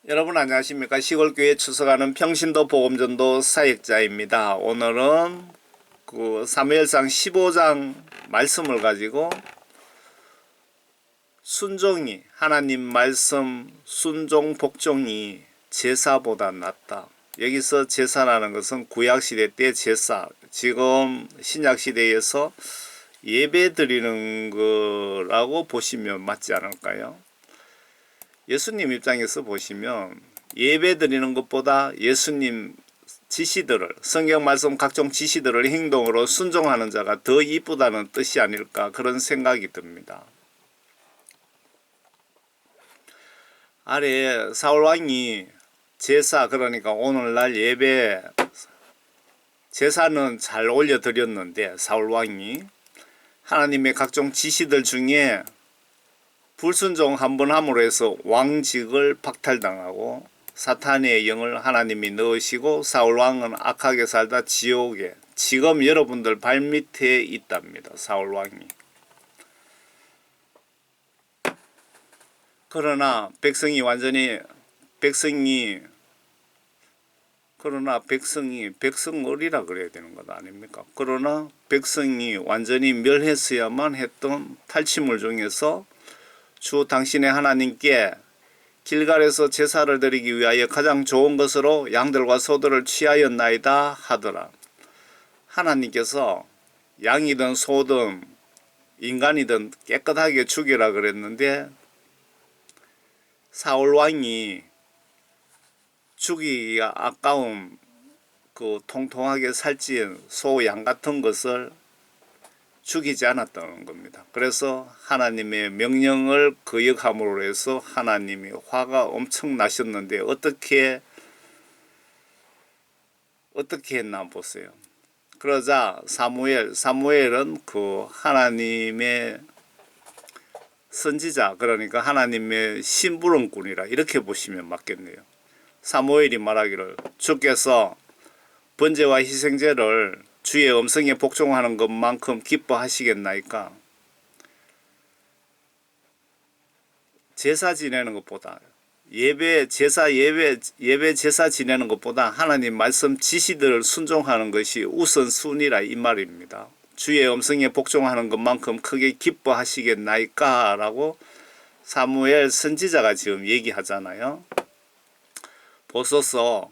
여러분 안녕하십니까. 시골교회 추석하는 평신도 복음전도 사역자입니다. 오늘은 사무엘상 15장 말씀을 가지고 순종이, 하나님 말씀 순종 복종이 제사보다 낫다. 여기서 제사라는 것은 구약시대 때 제사, 지금 신약시대에서 예배 드리는 거라고 보시면 맞지 않을까요? 예수님 입장에서 보시면 예배 드리는 것보다 예수님 지시들을, 성경 말씀 각종 지시들을 행동으로 순종하는 자가 더 이쁘다는 뜻이 아닐까, 그런 생각이 듭니다. 아래 사울왕이 제사, 그러니까 오늘날 예배 제사는 잘 올려드렸는데, 사울왕이 하나님의 각종 지시들 중에 불순종 한번 함으로 해서 왕직을 박탈당하고 사탄의 영을 하나님이 넣으시고 사울왕은 악하게 살다 지옥에, 지금 여러분들 발밑에 있답니다. 사울왕이. 그러나 백성이 백성을이라 그래야 되는 것 아닙니까? 그러나 백성이 완전히 멸했어야만 했던 탈취물 중에서 주 당신의 하나님께 길갈에서 제사를 드리기 위하여 가장 좋은 것으로 양들과 소들을 취하였나이다 하더라. 하나님께서 양이든 소든 인간이든 깨끗하게 죽이라 그랬는데, 사울왕이 죽이기가 아까운 통통하게 살찐 소, 양 같은 것을 죽이지 않았다는 겁니다. 그래서 하나님의 명령을 거역함으로 해서 하나님이 화가 엄청 나셨는데, 어떻게 했나 보세요. 그러자 사무엘은 하나님의 선지자, 그러니까 하나님의 심부름꾼이라 이렇게 보시면 맞겠네요. 사무엘이 말하기를, 주께서 번제와 희생제를 주의 음성에 복종하는 것만큼 기뻐하시겠나이까? 제사 지내는 것보다, 예배 제사 지내는 것보다 하나님 말씀 지시들을 순종하는 것이 우선순위라 이 말입니다. 주의 음성에 복종하는 것만큼 크게 기뻐하시겠나이까? 라고 사무엘 선지자가 지금 얘기하잖아요. 보소서,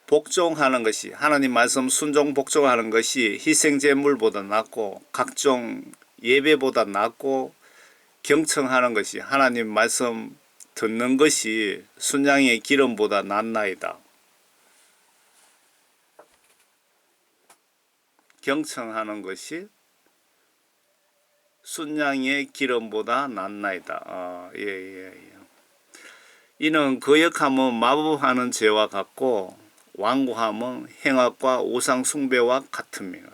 복종하는 것이, 하나님 말씀 순종 복종하는 것이 희생제물보다 낫고 각종 예배보다 낫고, 경청하는 것이, 하나님 말씀 듣는 것이 순양의 기름보다 낫나이다. 경청하는 것이 순양의 기름보다 낫나이다. 이는 거역하면 마법하는 죄와 같고 완고함은 행악과 우상 숭배와 같음이라.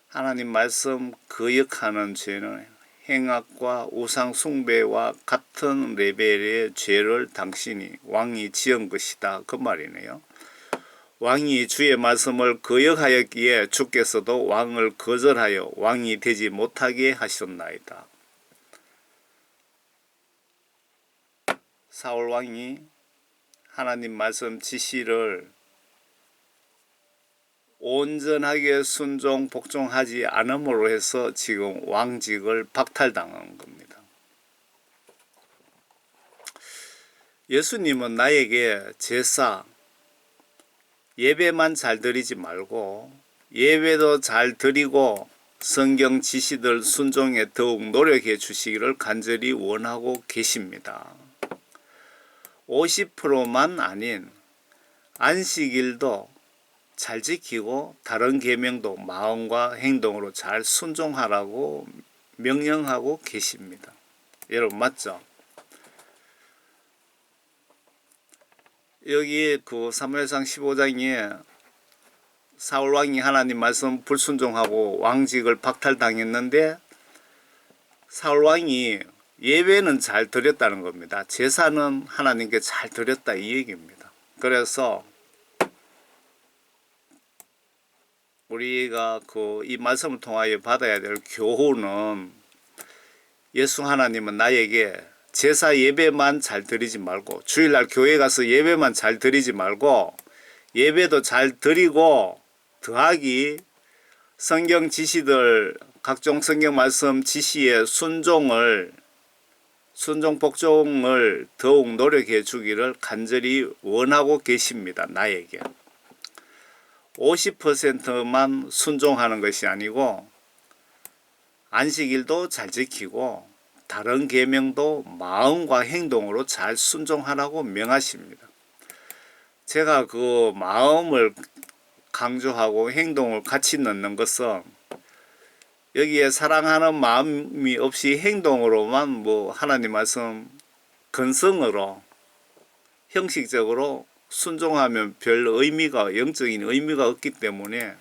하나님 말씀 거역하는 죄는 행악과 우상 숭배와 같은 레벨의 죄를 당신이, 왕이 지은 것이다, 그 말이네요. 왕이 주의 말씀을 거역하였기에 주께서도 왕을 거절하여 왕이 되지 못하게 하셨나이다. 사울 왕이 하나님 말씀 지시를 온전하게 순종 복종하지 않음으로 해서 지금 왕직을 박탈당한 겁니다. 예수님은 나에게 제사, 예배만 잘 드리지 말고 예배도 잘 드리고 성경 지시들 순종에 더욱 노력해 주시기를 간절히 원하고 계십니다. 50%만 아닌 안식일도 잘 지키고 다른 계명도 마음과 행동으로 잘 순종하라고 명령하고 계십니다. 여러분 맞죠? 여기 사무엘상 15장에 사울왕이 하나님 말씀 불순종하고 왕직을 박탈당했는데, 사울왕이 예배는 잘 드렸다는 겁니다. 제사는 하나님께 잘 드렸다 이 얘기입니다. 그래서 우리가 이 말씀을 통하여 받아야 될 교훈은, 예수 하나님은 나에게 제사 예배만 잘 드리지 말고, 주일날 교회 가서 예배만 잘 드리지 말고 예배도 잘 드리고 더하기 성경 지시들, 각종 성경 말씀 지시의 순종 복종을 더욱 노력해 주기를 간절히 원하고 계십니다. 나에게 50%만 순종하는 것이 아니고 안식일도 잘 지키고 다른 계명도 마음과 행동으로 잘 순종하라고 명하십니다. 제가 그 마음을 강조하고 행동을 같이 넣는 것은 여기에 사랑하는 마음이 없이 행동으로만 하나님 말씀 근성으로 형식적으로 순종하면 별 의미가, 영적인 의미가 없기 때문에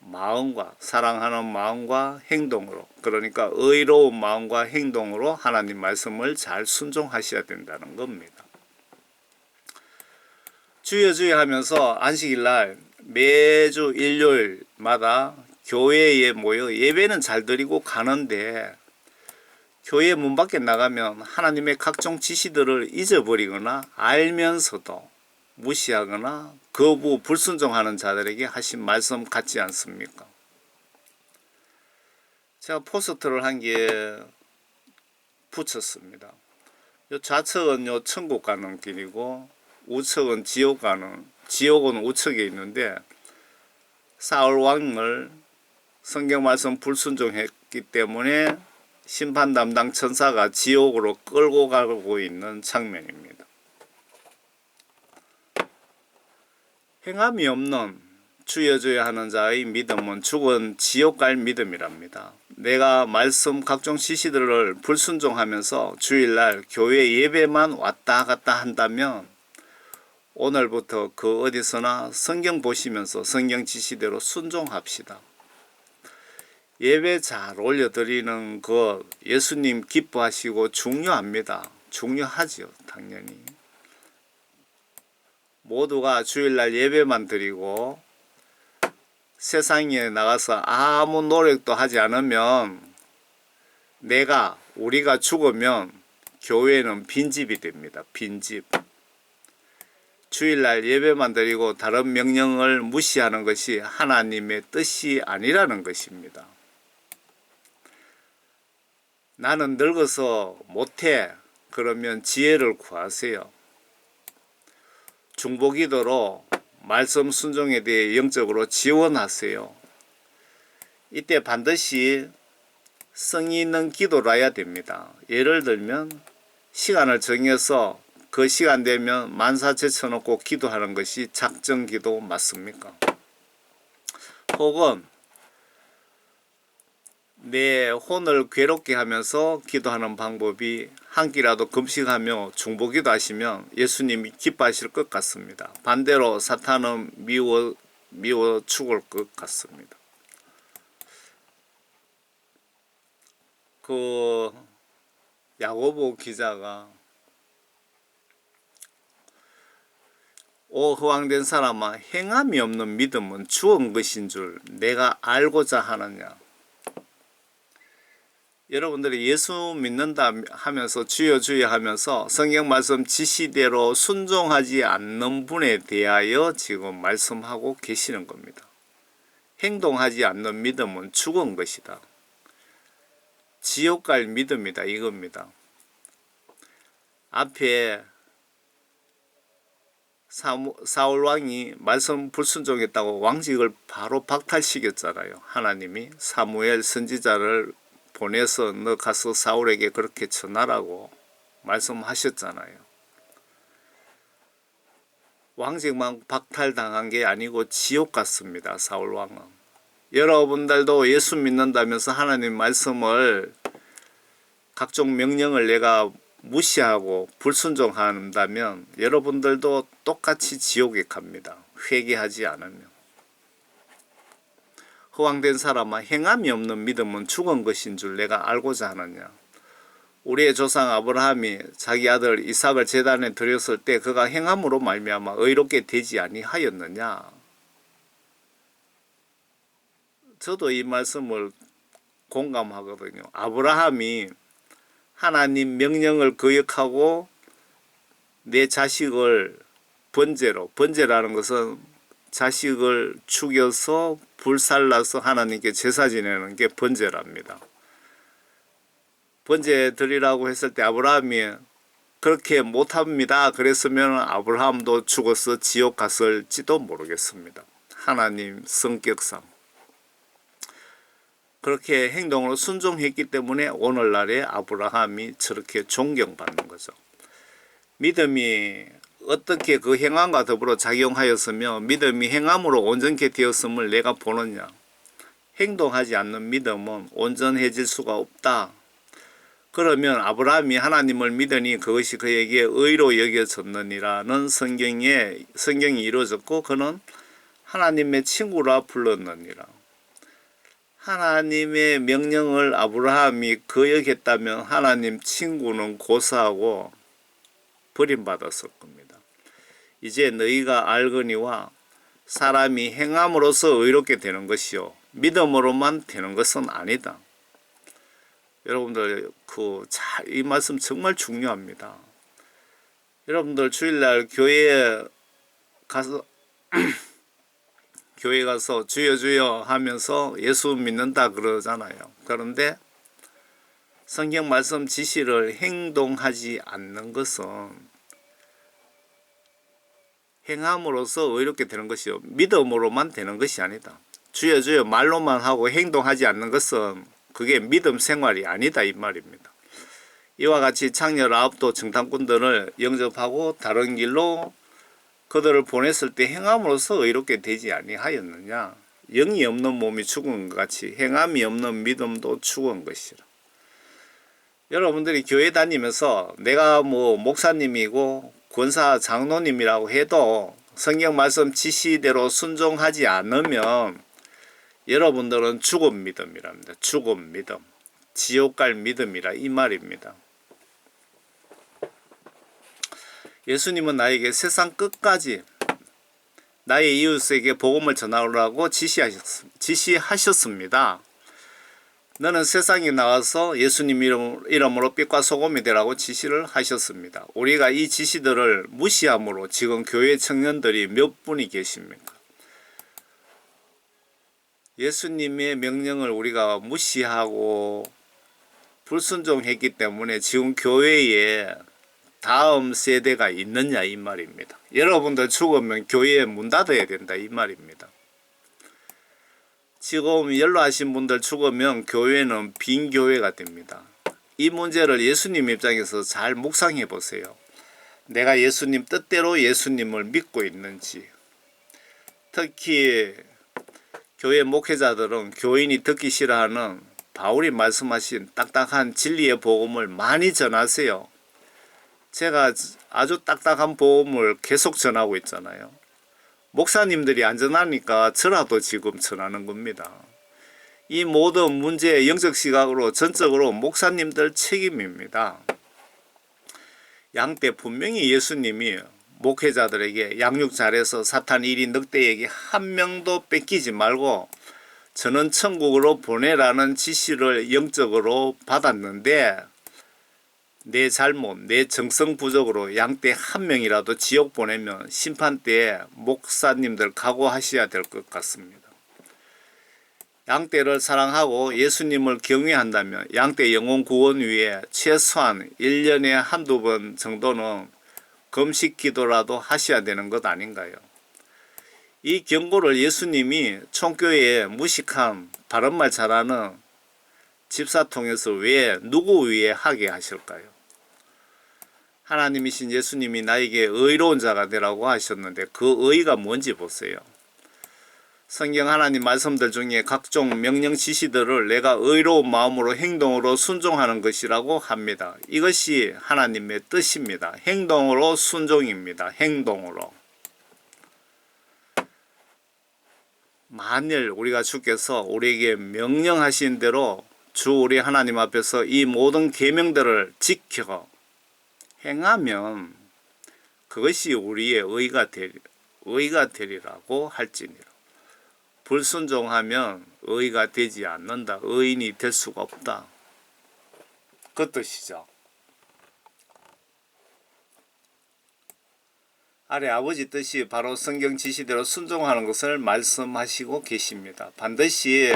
마음과, 사랑하는 마음과 행동으로, 그러니까 의로운 마음과 행동으로 하나님 말씀을 잘 순종하셔야 된다는 겁니다. 주여 주여 하면서 안식일날 매주 일요일마다 교회에 모여 예배는 잘 드리고 가는데 교회 문 밖에 나가면 하나님의 각종 지시들을 잊어버리거나 알면서도 무시하거나 거부, 불순종하는 자들에게 하신 말씀 같지 않습니까? 제가 포스터를 한 개 붙였습니다. 요 좌측은 요 천국 가는 길이고 우측은 지옥은 우측에 있는데 사울 왕을 성경 말씀 불순종했기 때문에 심판 담당 천사가 지옥으로 끌고 가고 있는 장면입니다. 행함이 없는 주여 주여 하는 자의 믿음은 죽은 지옥 갈 믿음이랍니다. 내가 말씀 각종 지시들을 불순종하면서 주일날 교회 예배만 왔다 갔다 한다면 오늘부터 그 어디서나 성경 보시면서 성경 지시대로 순종합시다. 예배 잘 올려드리는 것 예수님 기뻐하시고 중요합니다. 중요하죠. 당연히. 모두가 주일날 예배만 드리고 세상에 나가서 아무 노력도 하지 않으면 우리가 죽으면 교회는 빈집이 됩니다. 빈집. 주일날 예배만 드리고 다른 명령을 무시하는 것이 하나님의 뜻이 아니라는 것입니다. 나는 늙어서 못해. 그러면 지혜를 구하세요. 중보기도로 말씀 순종에 대해 영적으로 지원하세요. 이때 반드시 성의 있는 기도를 해야 됩니다. 예를 들면 시간을 정해서 그 시간 되면 만사 제쳐놓고 기도하는 것이 작정기도 맞습니까? 혹은 내 혼을 괴롭게 하면서 기도하는 방법이 한 끼라도 금식하며 중보기도 하시면 예수님이 기뻐하실 것 같습니다. 반대로 사탄은 미워 죽을 것 같습니다. 그 야고보 기자가 오 허황된 사람아, 행함이 없는 믿음은 죽은 것인 줄 내가 알고자 하느냐. 여러분들이 예수 믿는다 하면서 주여 주여 하면서 성경 말씀 지시대로 순종하지 않는 분에 대하여 지금 말씀하고 계시는 겁니다. 행동하지 않는 믿음은 죽은 것이다. 지옥 갈 믿음이다 이겁니다. 앞에 사울 왕이 말씀 불순종했다고 왕직을 바로 박탈시켰잖아요. 하나님이 사무엘 선지자를 보내서 너 가서 사울에게 그렇게 전하라고 말씀하셨잖아요. 왕직만 박탈당한 게 아니고 지옥 갔습니다. 사울 왕은. 여러분들도 예수 믿는다면서 하나님 말씀을 각종 명령을 내가 무시하고 불순종한다면 여러분들도 똑같이 지옥에 갑니다. 회개하지 않으면. 허황된 사람아, 행함이 없는 믿음은 죽은 것인 줄 내가 알고자 하느냐. 우리의 조상 아브라함이 자기 아들 이삭을 제단에 드렸을 때 그가 행함으로 말미암아 의롭게 되지 아니하였느냐. 저도 이 말씀을 공감하거든요. 아브라함이 하나님 명령을 거역하고 내 자식을 번제라는 것은 자식을 죽여서 불살라서 하나님께 제사 지내는 게 번제랍니다. 번제 드리라고 했을 때 아브라함이 그렇게 못합니다. 그랬으면 아브라함도 죽어서 지옥 갔을지도 모르겠습니다. 하나님 성격상. 그렇게 행동으로 순종했기 때문에 오늘날의 아브라함이 저렇게 존경받는 거죠. 믿음이 어떻게 그 행함과 더불어 작용하였으며 믿음이 행함으로 온전케 되었음을 내가 보느냐. 행동하지 않는 믿음은 온전해질 수가 없다. 그러면 아브라함이 하나님을 믿으니 그것이 그에게 의로 여겨졌느니라는 성경이 이루어졌고 그는 하나님의 친구라 불렀느니라. 하나님의 명령을 아브라함이 거역했다면 하나님 친구는 고사하고 버림받았을 겁니다. 이제 너희가 알거니와 사람이 행함으로써 의롭게 되는 것이요 믿음으로만 되는 것은 아니다. 여러분들 이 말씀 정말 중요합니다. 여러분들 주일날 교회에 가서 주여 주여 하면서 예수 믿는다 그러잖아요. 그런데 성경 말씀 지시를 행동하지 않는 것은 행함으로써 의롭게 되는 것이요 믿음으로만 되는 것이 아니다. 주여 주여 말로만 하고 행동하지 않는 것은 그게 믿음 생활이 아니다 이 말입니다. 이와 같이 창녀 라합도 정탐꾼들을 영접하고 다른 길로 그들을 보냈을 때 행함으로써 의롭게 되지 아니하였느냐. 영이 없는 몸이 죽은 것 같이 행함이 없는 믿음도 죽은 것이라. 여러분들이 교회 다니면서 내가 목사님이고 권사 장로님이라고 해도 성경 말씀 지시대로 순종하지 않으면 여러분들은 죽은 믿음이랍니다. 죽은 믿음. 지옥 갈 믿음이라 이 말입니다. 예수님은 나에게 세상 끝까지 나의 이웃에게 복음을 전하라고 지시하셨습니다. 너는 세상에 나와서 예수님 이름으로 빛과 소금이 되라고 지시를 하셨습니다. 우리가 이 지시들을 무시함으로 지금 교회 청년들이 몇 분이 계십니까? 예수님의 명령을 우리가 무시하고 불순종했기 때문에 지금 교회에 다음 세대가 있느냐 이 말입니다. 여러분들 죽으면 교회에 문 닫아야 된다 이 말입니다. 지금 연로하신 분들 죽으면 교회는 빈 교회가 됩니다. 이 문제를 예수님 입장에서 잘 묵상해 보세요. 내가 예수님 뜻대로 예수님을 믿고 있는지. 특히 교회 목회자들은 교인이 듣기 싫어하는 바울이 말씀하신 딱딱한 진리의 복음을 많이 전하세요. 제가 아주 딱딱한 복음을 계속 전하고 있잖아요. 목사님들이 안 전하니까 저라도 지금 전하는 겁니다. 이 모든 문제의 영적 시각으로 전적으로 목사님들 책임입니다. 양때 분명히 예수님이 목회자들에게 양육 잘해서 사탄 1인 늑대에게 한 명도 뺏기지 말고 저는 천국으로 보내라는 지시를 영적으로 받았는데 내 잘못, 내 정성 부족으로 양떼 한 명이라도 지옥 보내면 심판때에 목사님들 각오하셔야 될 것 같습니다. 양떼를 사랑하고 예수님을 경외한다면 양떼 영혼 구원 위에 최소한 1년에 한두 번 정도는 금식 기도라도 하셔야 되는 것 아닌가요? 이 경고를 예수님이 총교회에 무식한 바른말 잘하는 집사 통해서 왜 누구 위에 하게 하실까요? 하나님이신 예수님이 나에게 의로운 자가 되라고 하셨는데 그 의가 뭔지 보세요. 성경 하나님 말씀들 중에 각종 명령 지시들을 내가 의로운 마음으로 행동으로 순종하는 것이라고 합니다. 이것이 하나님의 뜻입니다. 행동으로 순종입니다. 행동으로. 만일 우리가 주께서 우리에게 명령하신 대로 주 우리 하나님 앞에서 이 모든 계명들을 지켜 행하면 그것이 우리의 의가 되리라고 할지니라. 불순종하면 의가 되지 않는다. 의인이 될 수가 없다. 그 뜻이죠. 아래 아버지 뜻이 바로 성경 지시대로 순종하는 것을 말씀하시고 계십니다. 반드시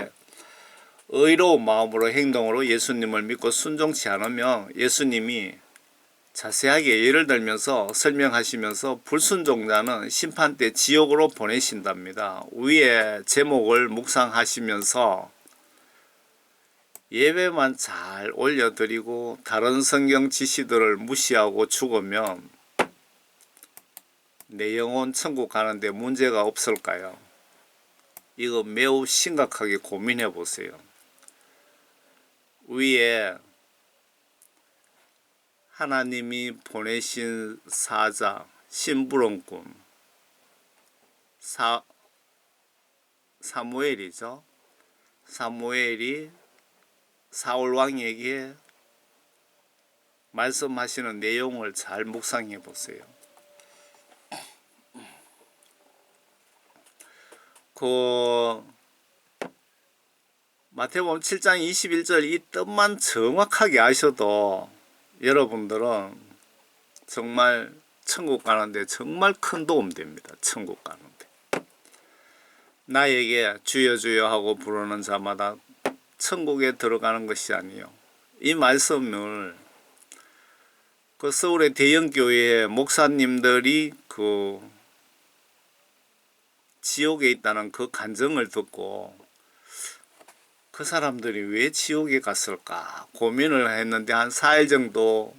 의로운 마음으로 행동으로 예수님을 믿고 순종치 않으면 예수님이 자세하게 예를 들면서 설명하시면서 불순종자는 심판 때 지옥으로 보내신답니다. 위에 제목을 묵상하시면서 예배만 잘 올려드리고 다른 성경 지시들을 무시하고 죽으면 내 영혼 천국 가는데 문제가 없을까요? 이거 매우 심각하게 고민해 보세요. 위에 하나님이 보내신 사자 심부름꾼 사무엘이죠. 사무엘이 사울 왕에게 말씀하시는 내용을 잘 묵상해 보세요. 마태복음 7장 21절 이 뜻만 정확하게 아셔도 여러분들은 정말 천국 가는데 정말 큰 도움 됩니다. 천국 가는데. 나에게 주여 주여 하고 부르는 자마다 천국에 들어가는 것이 아니요. 이 말씀을 서울의 대형교회 목사님들이 지옥에 있다는 그 간증을 듣고 그 사람들이 왜 지옥에 갔을까 고민을 했는데 한 4일 정도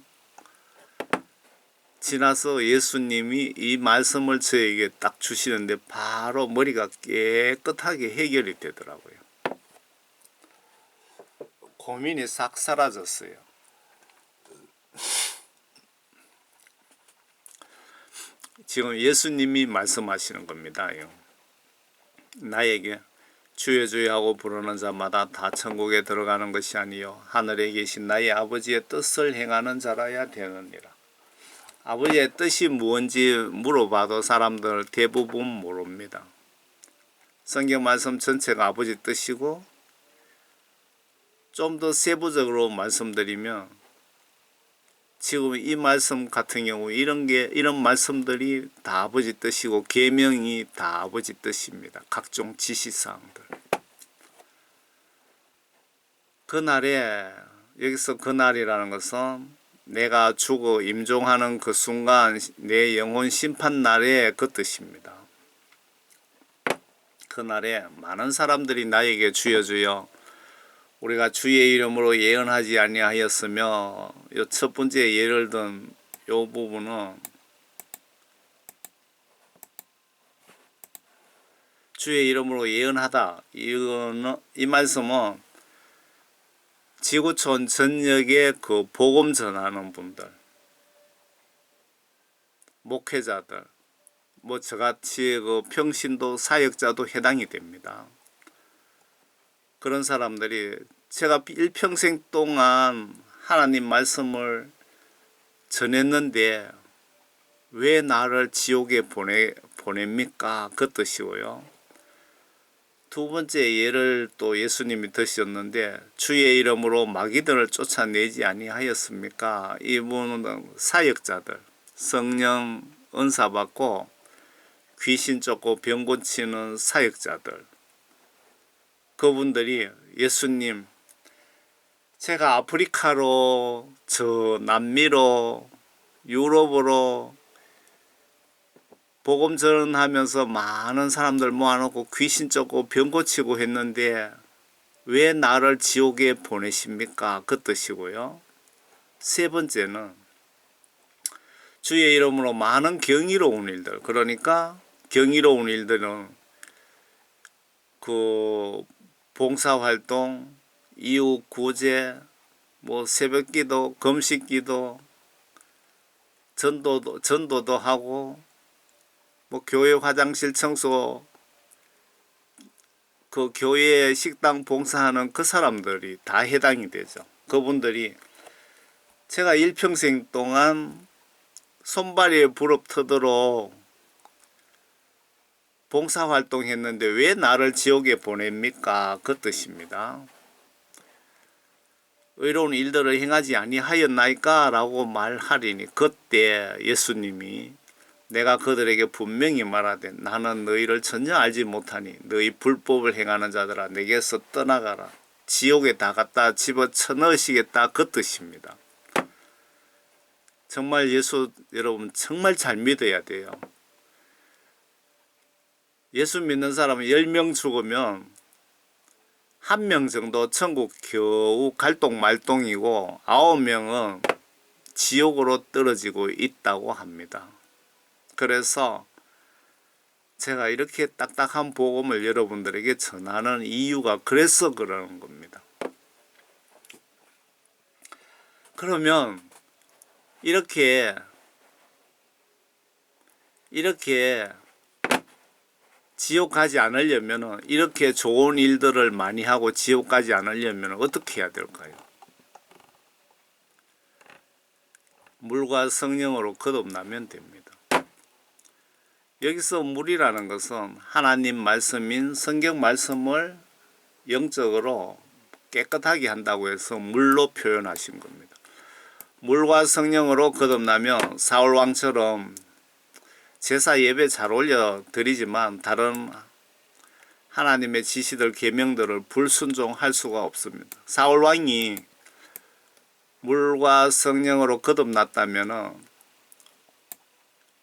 지나서 예수님이 이 말씀을 저에게 딱 주시는데 바로 머리가 깨끗하게 해결이 되더라고요. 고민이 싹 사라졌어요. 지금 예수님이 말씀하시는 겁니다. 나에게 주여 주여 하고 부르는 자마다 다 천국에 들어가는 것이 아니요 하늘에 계신 나의 아버지의 뜻을 행하는 자라야 되느니라. 아버지의 뜻이 무엇인지 물어봐도 사람들 대부분 모릅니다. 성경 말씀 전체가 아버지 뜻이고 좀 더 세부적으로 말씀드리면 지금 이 말씀 같은 경우 이런 말씀들이 다 아버지 뜻이고 계명이 다 아버지 뜻입니다. 각종 지시사항들. 그날에 여기서 그날이라는 것은 내가 죽어 임종하는 그 순간 내 영혼 심판 날에 그 뜻입니다. 그날에 많은 사람들이 나에게 주여 주여 우리가 주의 이름으로 예언하지 아니하였으며 요 첫 번째 예를 든 요 부분은 주의 이름으로 예언하다 이 말씀은 지구촌 전역에 그 복음 전하는 분들 목회자들 저같이 그 평신도 사역자도 해당이 됩니다. 그런 사람들이 제가 일평생 동안 하나님 말씀을 전했는데 왜 나를 지옥에 보냅니까? 그 뜻이고요. 두 번째 예를 또 예수님이 드셨는데 주의 이름으로 마귀들을 쫓아내지 아니하였습니까? 이분은 사역자들, 성령 은사 받고 귀신 쫓고 병 고치는 사역자들 그분들이 예수님 제가 아프리카로 저 남미로 유럽으로 복음 전하면서 많은 사람들 모아놓고 귀신 쫓고 병 고치고 했는데 왜 나를 지옥에 보내십니까? 그 뜻이고요. 세 번째는 주의 이름으로 많은 경이로운 일들 그러니까 경이로운 일들은 그 봉사활동, 이웃 구제, 새벽기도, 금식기도, 전도도 하고, 교회 화장실 청소, 그 교회 식당 봉사하는 그 사람들이 다 해당이 되죠. 그분들이 제가 일평생 동안 손발이 부럽터도록 봉사활동 했는데 왜 나를 지옥에 보냅니까? 그 뜻입니다. 의로운 일들을 행하지 아니하였나이까? 라고 말하리니 그때 예수님이 내가 그들에게 분명히 말하되 나는 너희를 전혀 알지 못하니 너희 불법을 행하는 자들아 내게서 떠나가라. 지옥에 다 갖다 집어쳐 넣으시겠다 그 뜻입니다. 정말 예수 여러분 정말 잘 믿어야 돼요. 예수 믿는 사람은 10명 죽으면 1명 정도 천국 겨우 갈똥말똥이고 9명은 지옥으로 떨어지고 있다고 합니다. 그래서 제가 이렇게 딱딱한 복음을 여러분들에게 전하는 이유가 그래서 그러는 겁니다. 그러면 이렇게 지옥 가지 않으려면 이렇게 좋은 일들을 많이 하고 지옥 가지 않으려면 어떻게 해야 될까요? 물과 성령으로 거듭나면 됩니다. 여기서 물이라는 것은 하나님 말씀인 성경 말씀을 영적으로 깨끗하게 한다고 해서 물로 표현하신 겁니다. 물과 성령으로 거듭나면 사울 왕처럼 제사 예배 잘 올려 드리지만 다른 하나님의 지시들 계명들을 불순종할 수가 없습니다. 사울 왕이 물과 성령으로 거듭났다면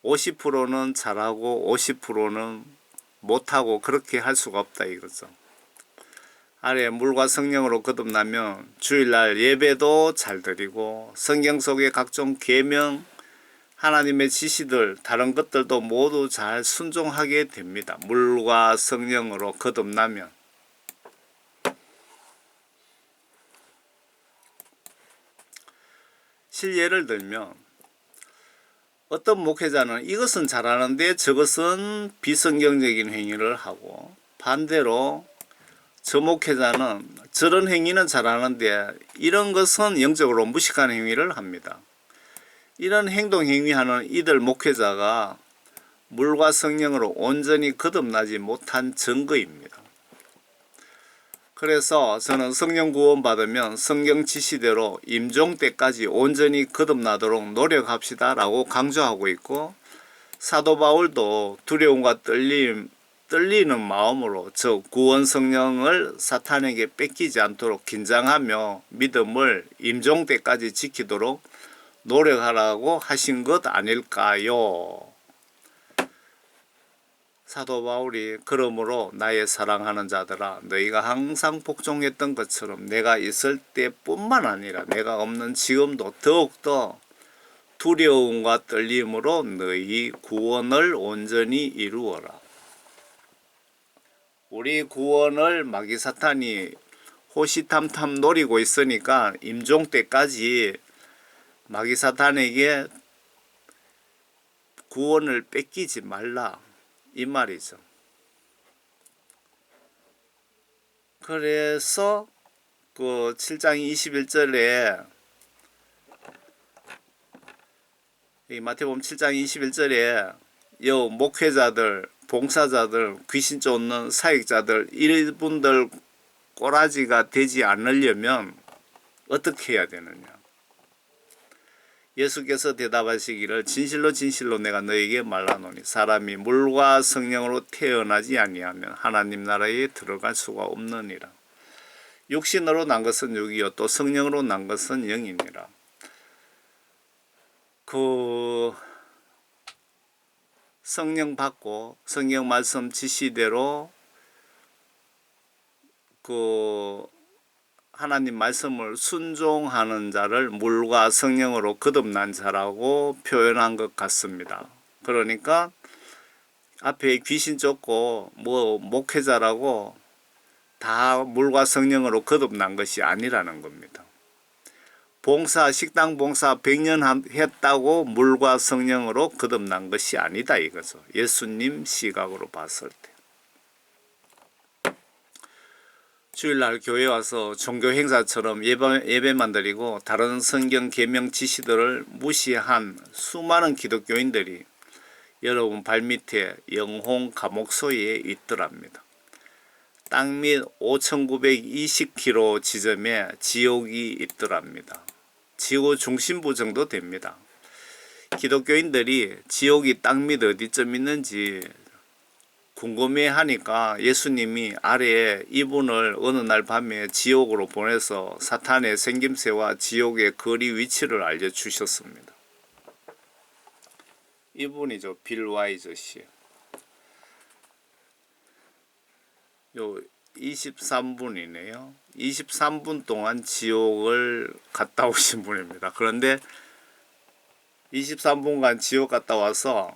50%는 잘하고 50%는 못하고 그렇게 할 수가 없다 이거죠. 아래 물과 성령으로 거듭나면 주일날 예배도 잘 드리고 성경 속의 각종 계명 하나님의 지시들 다른 것들도 모두 잘 순종하게 됩니다. 물과 성령으로 거듭나면. 실예를 들면 어떤 목회자는 이것은 잘하는데 저것은 비성경적인 행위를 하고 반대로 저 목회자는 저런 행위는 잘하는데 이런 것은 영적으로 무식한 행위를 합니다. 이런 행동 행위하는 이들 목회자가 물과 성령으로 온전히 거듭나지 못한 증거입니다. 그래서 저는 성령 구원 받으면 성경 지시대로 임종 때까지 온전히 거듭나도록 노력합시다 라고 강조하고 있고 사도 바울도 두려움과 떨리는 마음으로 저 구원 성령을 사탄에게 뺏기지 않도록 긴장하며 믿음을 임종 때까지 지키도록 노력하라고 하신 것 아닐까요? 사도 바울이 그러므로 나의 사랑하는 자들아 너희가 항상 복종했던 것처럼 내가 있을 때뿐만 아니라 내가 없는 지금도 더욱더 두려움과 떨림으로 너희 구원을 온전히 이루어라. 우리 구원을 마귀사탄이 호시탐탐 노리고 있으니까 임종 때까지 마귀사탄에게 구원을 뺏기지 말라 이 말이죠. 그래서 그 7장 21절에 이 마태복음 7장 21절에 여 목회자들, 봉사자들, 귀신 쫓는 사역자들 이분들 꼬라지가 되지 않으려면 어떻게 해야 되느냐? 예수께서 대답하시기를 진실로 진실로 내가 너에게 말하노니 사람이 물과 성령으로 태어나지 아니하면 하나님 나라에 들어갈 수가 없느니라. 육신으로 난 것은 육이요 또 성령으로 난 것은 영이니라. 그 성령 받고 성경 말씀 지시대로 그 하나님 말씀을 순종하는 자를 물과 성령으로 거듭난 자라고 표현한 것 같습니다. 그러니까 앞에 귀신 쫓고 뭐 목회자라고 다 물과 성령으로 거듭난 것이 아니라는 겁니다. 봉사, 식당 봉사 100년 했다고 물과 성령으로 거듭난 것이 아니다 이거죠. 예수님 시각으로 봤을 때. 주일날 교회 와서 종교 행사처럼 예배만 드리고 다른 성경 계명 지시들을 무시한 수많은 기독교인들이 여러분 발밑에 영혼 감옥소에 있더랍니다. 땅 밑 5,920km 지점에 지옥이 있더랍니다. 지구 중심부 정도 됩니다. 기독교인들이 지옥이 땅 밑 어디쯤 있는지 궁금해하니까 예수님이 아래에 이분을 어느 날 밤에 지옥으로 보내서 사탄의 생김새와 지옥의 거리 위치를 알려주셨습니다. 이분이죠. 빌 와이저 씨. 요 23분이네요. 23분 동안 지옥을 갔다 오신 분입니다. 그런데 23분간 지옥 갔다 와서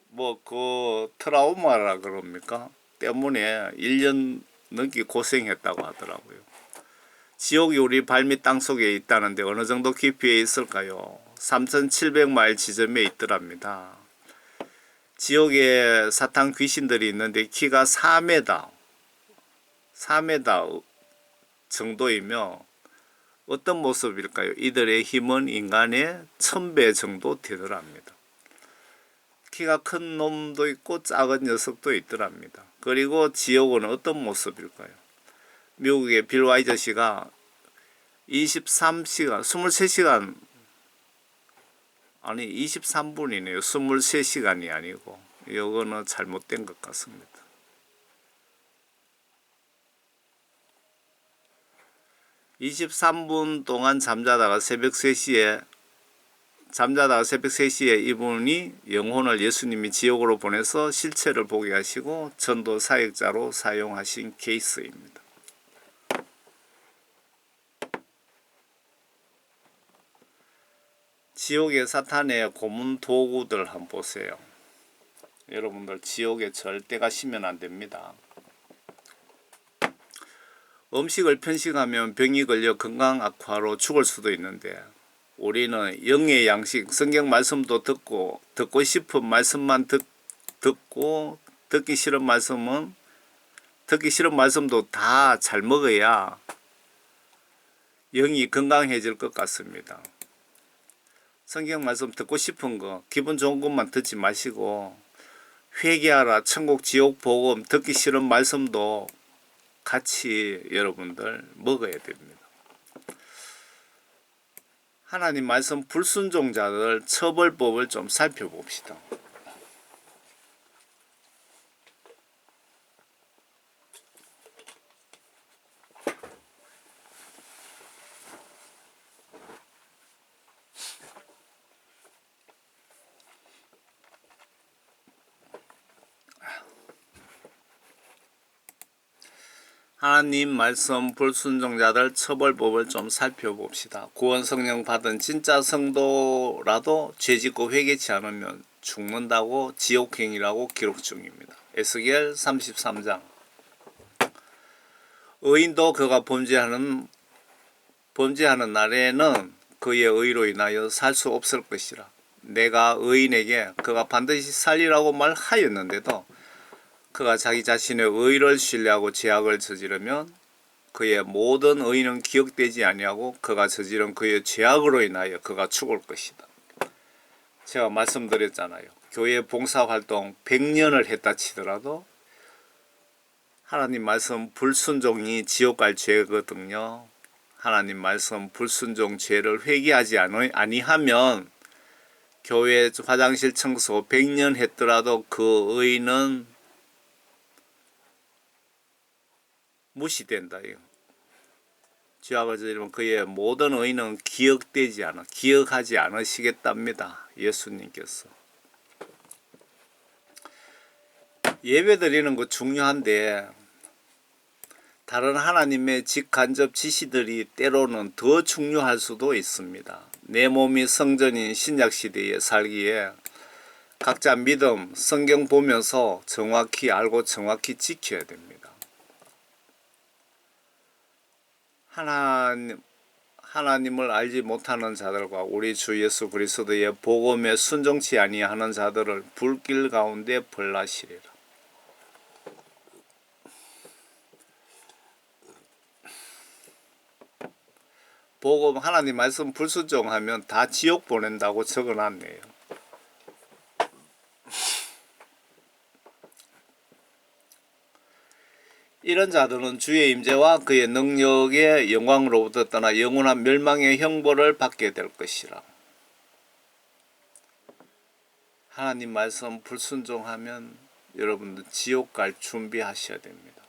뭐 그 트라우마라 그럽니까? 때문에 1년 넘게 고생했다고 하더라고요. 지옥이 우리 발밑 땅속에 있다는데 어느 정도 깊이에 있을까요? 3,700마일 지점에 있더랍니다. 지옥에 사탄 귀신들이 있는데 키가 4m 정도이며 어떤 모습일까요? 이들의 힘은 인간의 1000배 정도 되더랍니다. 키가 큰 놈도 있고 작은 녀석도 있더랍니다. 그리고 지옥은 어떤 모습일까요? 미국의 빌 와이저 씨가 23시간, 23시간, 아니 23분이네요. 23시간이 아니고 이거는 잘못된 것 같습니다. 23분 동안 잠자다가 새벽 3시에 이분이 영혼을 예수님이 지옥으로 보내서 실체를 보게 하시고 전도 사역자로 사용하신 케이스입니다. 지옥의 사탄의 고문 도구들 한번 보세요. 여러분들 지옥에 절대 가시면 안 됩니다. 음식을 편식하면 병이 걸려 건강 악화로 죽을 수도 있는데 우리는 영의 양식, 성경 말씀도 듣고 싶은 말씀만 듣고 듣기 싫은 말씀도 다 잘 먹어야 영이 건강해질 것 같습니다. 성경 말씀 듣고 싶은 거, 기분 좋은 것만 듣지 마시고 회개하라, 천국, 지옥, 복음, 듣기 싫은 말씀도 같이 여러분들 먹어야 됩니다. 하나님 말씀 불순종자들 처벌법을 좀 살펴봅시다. 하나님 말씀 불순종자들 처벌법을 좀 살펴봅시다. 구원 성령 받은 진짜 성도라도 죄짓고 회개치 않으면 죽는다고 지옥행이라고 기록 중입니다. 에스겔 33장. 의인도 그가 범죄하는 날에는 그의 의로 인하여 살 수 없을 것이라. 내가 의인에게 그가 반드시 살리라고 말하였는데도 그가 자기 자신의 의를 신뢰하고 죄악을 저지르면 그의 모든 의는 기억되지 아니하고 그가 저지른 그의 죄악으로 인하여 그가 죽을 것이다. 제가 말씀드렸잖아요. 교회 봉사활동 100년을 했다 치더라도 하나님 말씀 불순종이 지옥 갈 죄거든요. 하나님 말씀 불순종 죄를 회개하지 아니하면 교회 화장실 청소 100년 했더라도 그 의는 무시된다. 죄악을 저지르면 그의 모든 의는 기억하지 않으시겠답니다. 예수님께서. 예배 드리는 거 중요한데 다른 하나님의 직간접 지시들이 때로는 더 중요할 수도 있습니다. 내 몸이 성전인 신약시대에 살기에 각자 믿음, 성경 보면서 정확히 알고 정확히 지켜야 됩니다. 하나님을 알지 못하는 자들과 우리 주 예수 그리스도의 복음에 순종치 아니하는 자들을 불길 가운데 벌하시리라. 복음 하나님 말씀 불순종하면 다 지옥 보낸다고 적어놨네요. 이런 자들은 주의 임재와 그의 능력의 영광으로부터 떠나 영원한 멸망의 형벌을 받게 될 것이라. 하나님 말씀 불순종하면 여러분들 지옥 갈 준비하셔야 됩니다.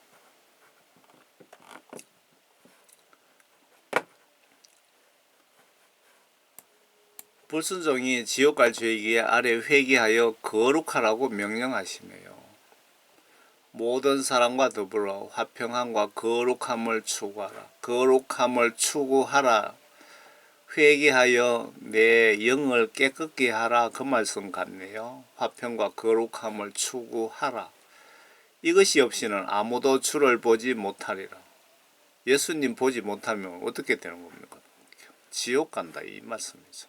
불순종이 지옥 갈 죄이기에 아래 회개하여 거룩하라고 명령하시며요. 모든 사람과 더불어 화평함과 거룩함을 추구하라. 거룩함을 추구하라. 회개하여 내 영을 깨끗게 하라. 그 말씀 같네요. 화평과 거룩함을 추구하라. 이것이 없이는 아무도 주를 보지 못하리라. 예수님 보지 못하면 어떻게 되는 겁니까? 지옥 간다 이 말씀이죠.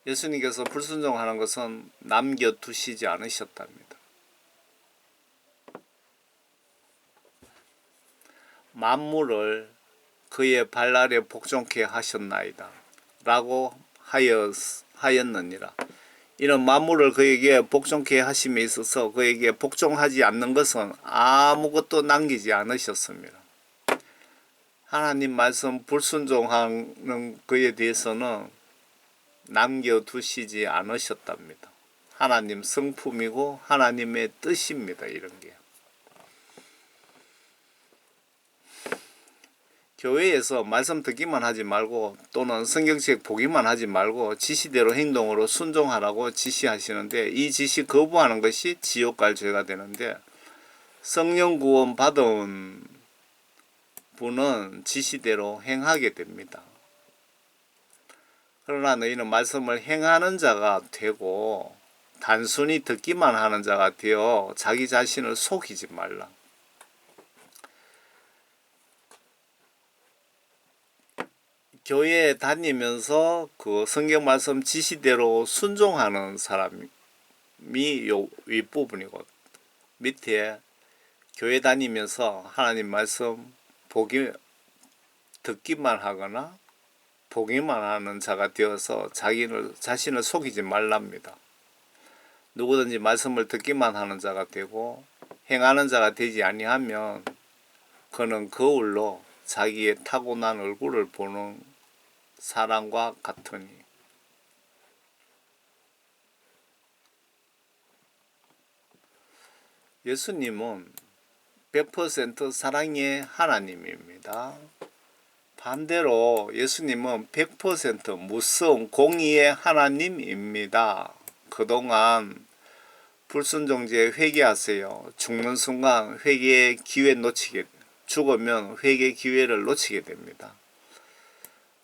예수님께서 불순종하는 것은 남겨두시지 않으셨답니다. 만물을 그의 발 아래 복종케 하셨나이다 라고 하였느니라. 이는 만물을 그에게 복종케 하심에 있어서 그에게 복종하지 않는 것은 아무것도 남기지 않으셨습니다. 하나님 말씀 불순종하는 그에 대해서는 남겨두시지 않으셨답니다. 하나님 성품이고 하나님의 뜻입니다. 이런 게. 교회에서 말씀 듣기만 하지 말고 또는 성경책 보기만 하지 말고 지시대로 행동으로 순종하라고 지시하시는데 이 지시 거부하는 것이 지옥 갈 죄가 되는데 성령 구원 받은 분은 지시대로 행하게 됩니다. 그러나 너희는 말씀을 행하는 자가 되고 단순히 듣기만 하는 자가 되어 자기 자신을 속이지 말라. 교회에 다니면서 그 성경 말씀 지시대로 순종하는 사람이 요 윗부분이고 밑에 교회 다니면서 하나님 말씀 듣기만 하거나 보기만 하는 자가 되어서 자신을 속이지 말랍니다. 누구든지 말씀을 듣기만 하는 자가 되고 행하는 자가 되지 아니하면 그는 거울로 자기의 타고난 얼굴을 보는 사람과 같으니. 예수님은 100% 사랑의 하나님입니다. 반대로 예수님은 100% 무서운 공의의 하나님입니다. 그동안 불순종죄 회개하세요. 죽는 순간 회개의 기회 죽으면 회개 기회를 놓치게 됩니다.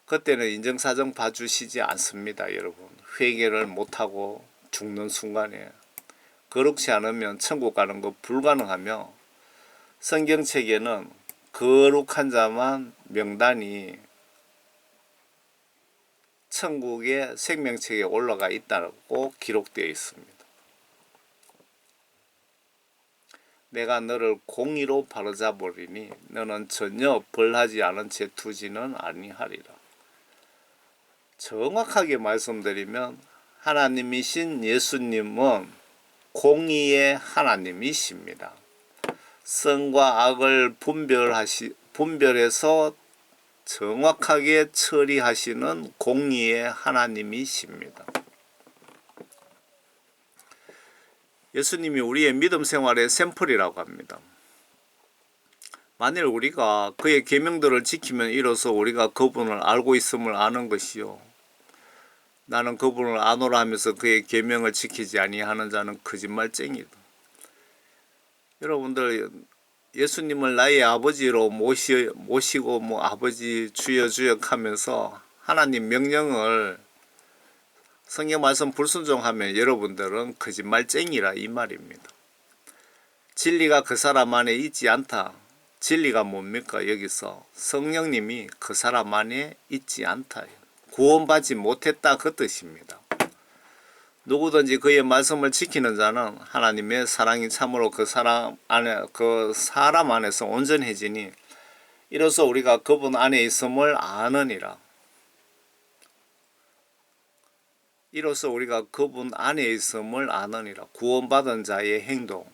그때는 인정사정 봐주시지 않습니다. 여러분 회개를 못하고 죽는 순간에 거룩치 않으면 천국 가는 거 불가능하며 성경책에는 거룩한 자만 명단이 천국의 생명책에 올라가 있다고 기록되어 있습니다. 내가 너를 공의로 바로잡으리니 너는 전혀 벌하지 않은 채 두지는 아니하리라. 정확하게 말씀드리면 하나님이신 예수님은 공의의 하나님이십니다. 선과 악을 분별해서 정확하게 처리하시는 공의의 하나님이십니다. 예수님이 우리의 믿음 생활의 샘플이라고 합니다. 만일 우리가 그의 계명들을 지키면 이로써 우리가 그분을 알고 있음을 아는 것이요. 나는 그분을 아노라 하면서 그의 계명을 지키지 아니하는 자는 거짓말쟁이다. 여러분들 예수님을 나의 아버지로 모시고 아버지 주여 주여 하면서 하나님 명령을 성경 말씀 불순종하면 여러분들은 거짓말쟁이라 이 말입니다. 진리가 그 사람 안에 있지 않다. 진리가 뭡니까? 여기서 성령님이 그 사람 안에 있지 않다. 구원받지 못했다 그 뜻입니다. 누구든지 그의 말씀을 지키는 자는 하나님의 사랑이 참으로 그 사람 안에서 온전해지니 이로써 우리가 그분 안에 있음을 아느니라. 이로써 우리가 그분 안에 있음을 아느니라. 구원받은 자의 행동.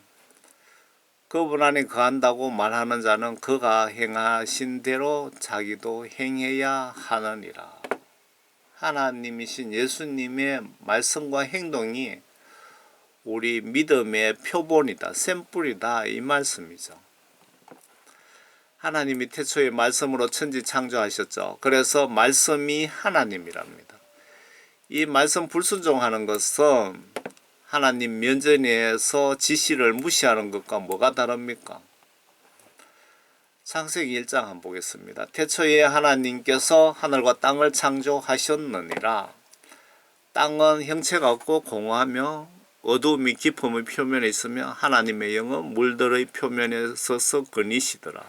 그분 안에 거한다고 말하는 자는 그가 행하신 대로 자기도 행해야 하느니라. 하나님이신 예수님의 말씀과 행동이 우리 믿음의 표본이다, 샘플이다, 이 말씀이죠. 하나님이 태초에 말씀으로 천지 창조하셨죠. 그래서 말씀이 하나님이랍니다. 이 말씀 불순종하는 것은 하나님 면전에서 지시를 무시하는 것과 뭐가 다릅니까? 창세기 1장 한번 보겠습니다. 태초에 하나님께서 하늘과 땅을 창조하셨느니라. 땅은 형체가 없고 공허하며 어두움이 깊음의 표면에 있으며 하나님의 영은 물들의 표면에 서서 거니시더라.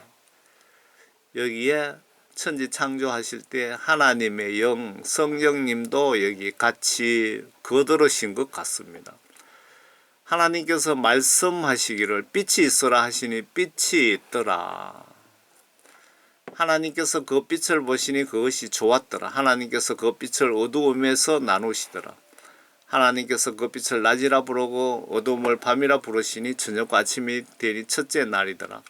여기에 천지 창조하실 때 하나님의 영, 성령님도 여기 같이 거들으신 것 같습니다. 하나님께서 말씀하시기를 빛이 있어라 하시니 빛이 있더라. 하나님께서 그 빛을 보시니 그것이 좋았더라. 하나님께서 그 빛을 어두움에서 나누시더라. 하나님께서 그 빛을 낮이라 부르고 어두움을 밤이라 부르시니 저녁과 아침이 되니 첫째 날이더라.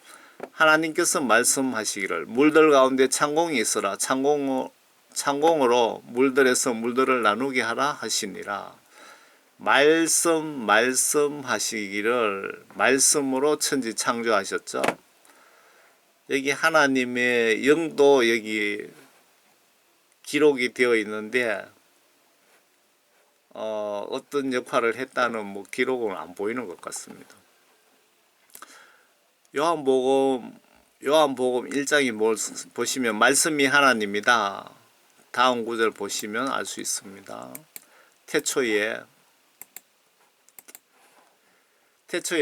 하나님께서 말씀하시기를 물들 가운데 창공이 있어라. 창공으로 물들에서 물들을 나누게 하라 하시니라. 말씀하시기를 말씀으로 천지 창조하셨죠. 여기 하나님의 영도 여기 기록이 되어 있는데 어떤 역할을 했다는 뭐 기록은 안 보이는 것 같습니다. 요한복음 1장이 보시면 말씀이 하나님이다. 다음 구절 보시면 알 수 있습니다. 태초에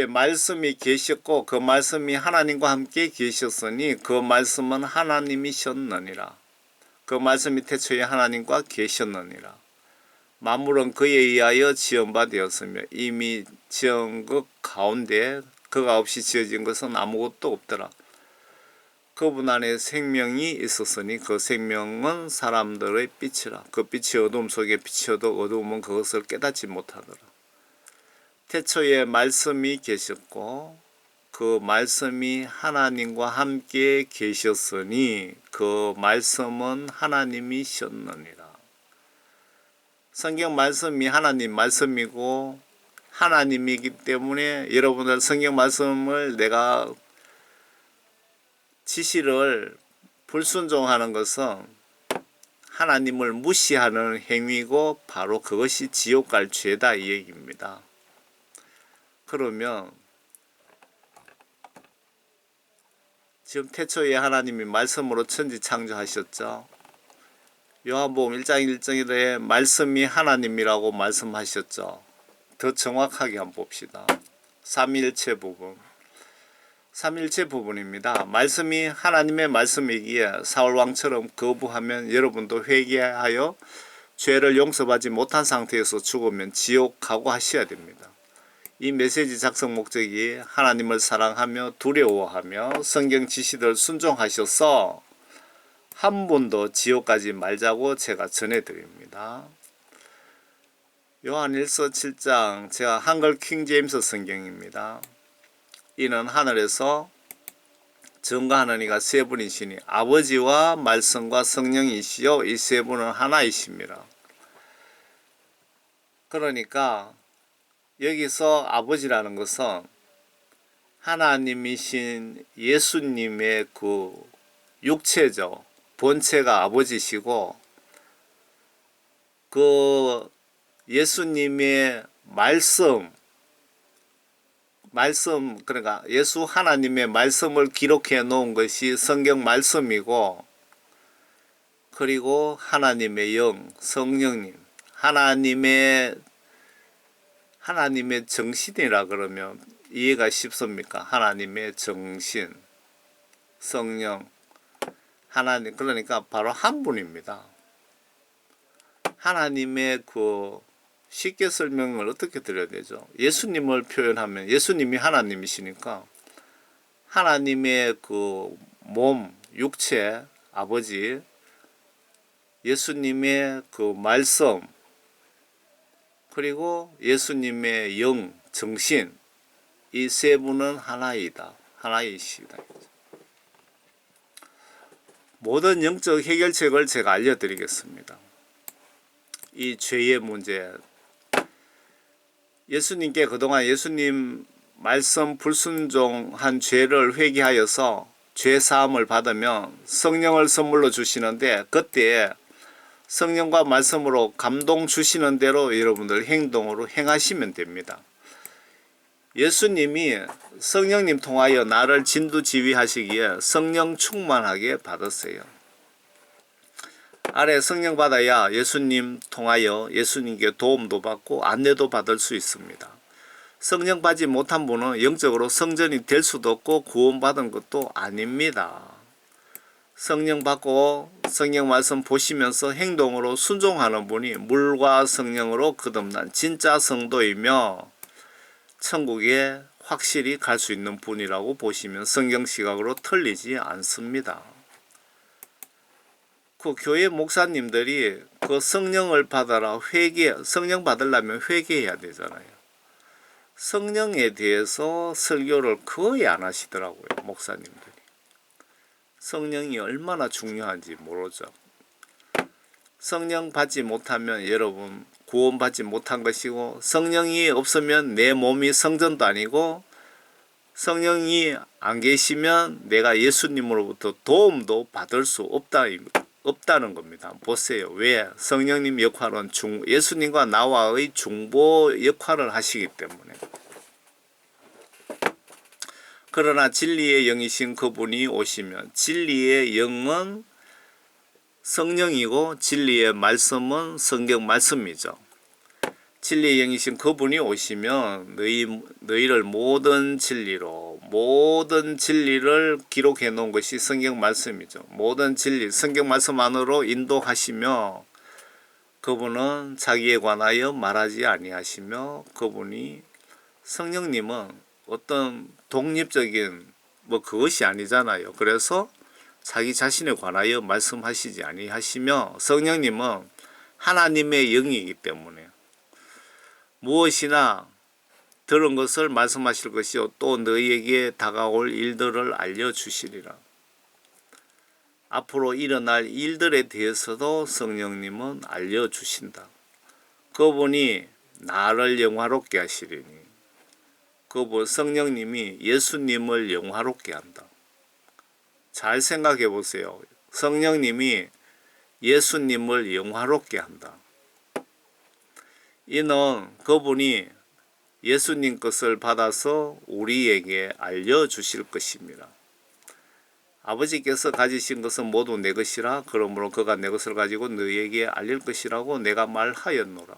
말씀이 계셨고 그 말씀이 하나님과 함께 계셨으니 그 말씀은 하나님이셨느니라. 그 말씀이 태초에 하나님과 계셨느니라. 만물은 그에 의하여 지은 바 되었으며 이미 지은 것 가운데 그가 없이 지어진 것은 아무것도 없더라. 그분 안에 생명이 있었으니 그 생명은 사람들의 빛이라. 그 빛이 어둠 속에 비춰도 어두움은 그것을 깨닫지 못하더라. 태초에 말씀이 계셨고 그 말씀이 하나님과 함께 계셨으니 그 말씀은 하나님이셨느니라. 성경 말씀이 하나님 말씀이고 하나님이기 때문에 여러분들 성경 말씀을 내가 지시를 불순종하는 것은 하나님을 무시하는 행위고 바로 그것이 지옥 갈 죄다 이 얘기입니다. 그러면 지금 태초에 하나님이 말씀으로 천지 창조하셨죠. 요한복음 1장 1절에 말씀이 하나님이라고 말씀하셨죠. 더 정확하게 한번 봅시다. 삼위일체 부분입니다. 말씀이 하나님의 말씀이기에 사울왕처럼 거부하면 여러분도 회개하여 죄를 용서받지 못한 상태에서 죽으면 지옥 각오하셔야 됩니다. 이 메시지 작성 목적이 하나님을 사랑하며 두려워하며 성경 지시들 순종하셔서 한 번도 지옥 가지 말자고 제가 전해드립니다. 요한일서 7장 제가 한글 킹제임스 성경입니다. 이는 하늘에서 전가하는 이가 세 분이시니 아버지와 말씀과 성령이시요 이 세 분은 하나이십니다. 그러니까 여기서 아버지라는 것은 하나님이신 예수님의 그 육체죠. 본체가 아버지시고 그 예수님의 말씀 그러니까 예수 하나님의 말씀을 기록해 놓은 것이 성경 말씀이고 그리고 하나님의 영 성령님 하나님의 정신이라 그러면 이해가 쉽습니까? 하나님의 정신 성령 하나님 그러니까 바로 한 분입니다. 하나님의 그 쉽게 설명을 어떻게 드려야 되죠? 예수님을 표현하면 예수님이 하나님이시니까 하나님의 그 몸, 육체, 아버지, 예수님의 그 말씀, 그리고 예수님의 영, 정신, 이 세 분은 하나이시다. 모든 영적 해결책을 제가 알려드리겠습니다. 이 죄의 문제. 예수님께 그동안 예수님 말씀 불순종한 죄를 회개하여서 죄 사함을 받으면 성령을 선물로 주시는데, 그때 성령과 말씀으로 감동 주시는 대로 여러분들 행동으로 행하시면 됩니다. 예수님이 성령님 통하여 나를 진두지휘하시기에 성령 충만하게 받았어요. 아래 성령 받아야 예수님 통하여 예수님께 도움도 받고 안내도 받을 수 있습니다. 성령 받지 못한 분은 영적으로 성전이 될 수도 없고 구원받은 것도 아닙니다. 성령 받고 성령 말씀 보시면서 행동으로 순종하는 분이 물과 성령으로 거듭난 진짜 성도이며 천국에 확실히 갈 수 있는 분이라고 보시면 성경 시각으로 틀리지 않습니다. 그 교회 목사님들이 그 성령을 받아라 성령 받으려면 회개해야 되잖아요. 성령에 대해서 설교를 거의 안 하시더라고요, 목사님들이. 성령이 얼마나 중요한지 모르죠. 성령 받지 못하면 여러분 구원받지 못한 것이고, 성령이 없으면 내 몸이 성전도 아니고, 성령이 안 계시면 내가 예수님으로부터 도움도 받을 수 없다는 겁니다. 보세요. 왜? 성령님 역할은 예수님과 나와의 중보 역할을 하시기 때문에. 그러나 진리의 영이신 그분이 오시면, 진리의 영은 성령이고 진리의 말씀은 성경 말씀이죠. 진리의 영이신 그분이 오시면 너희를 모든 진리를 기록해 놓은 것이 성경 말씀이죠. 모든 진리, 성경 말씀 안으로 인도하시며, 그분은 자기에 관하여 말하지 아니하시며, 그분이 성령님은 어떤 독립적인 그것이 아니잖아요. 그래서 자기 자신에 관하여 말씀하시지 아니하시며, 성령님은 하나님의 영이기 때문에 무엇이나 들은 것을 말씀하실 것이요 또 너희에게 다가올 일들을 알려주시리라. 앞으로 일어날 일들에 대해서도 성령님은 알려주신다. 그분이 나를 영화롭게 하시리니, 그분 성령님이 예수님을 영화롭게 한다. 잘 생각해 보세요. 성령님이 예수님을 영화롭게 한다. 이는 그분이 예수님 것을 받아서 우리에게 알려주실 것입니다. 아버지께서 가지신 것은 모두 내 것이라. 그러므로 그가 내 것을 가지고 너희에게 알릴 것이라고 내가 말하였노라.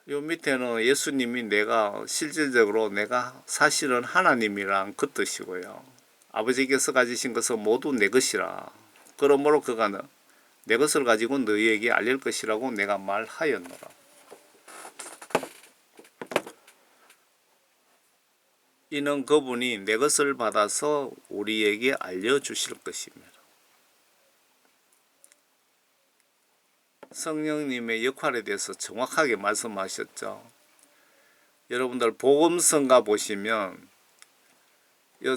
요 밑에는 예수님이 실질적으로 내가 사실은 하나님이란 그 뜻이고요. 아버지께서 가지신 것은 모두 내 것이라. 그러므로 그가 내 것을 가지고 너희에게 알릴 것이라고 내가 말하였노라. 이는 그분이 내 것을 받아서 우리에게 알려주실 것입니다. 성령님의 역할에 대해서 정확하게 말씀하셨죠. 여러분들 복음성가 보시면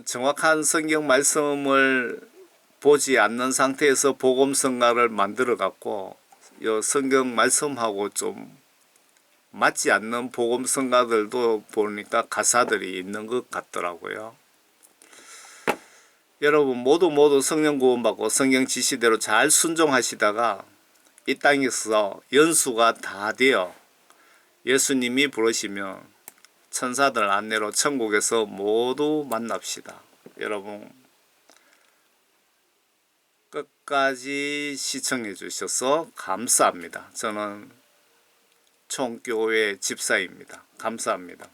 정확한 성경 말씀을 보지 않는 상태에서 복음성가를 만들어 갖고 성경 말씀하고 좀 맞지 않는 복음성가들도 보니까 가사들이 있는 것 같더라고요. 여러분 모두 성령 구원받고 성경 지시대로 잘 순종하시다가 이 땅에서 연수가 다 되어 예수님이 부르시면 천사들 안내로 천국에서 모두 만납시다. 여러분 끝까지 시청해 주셔서 감사합니다. 저는 총교회 집사입니다. 감사합니다.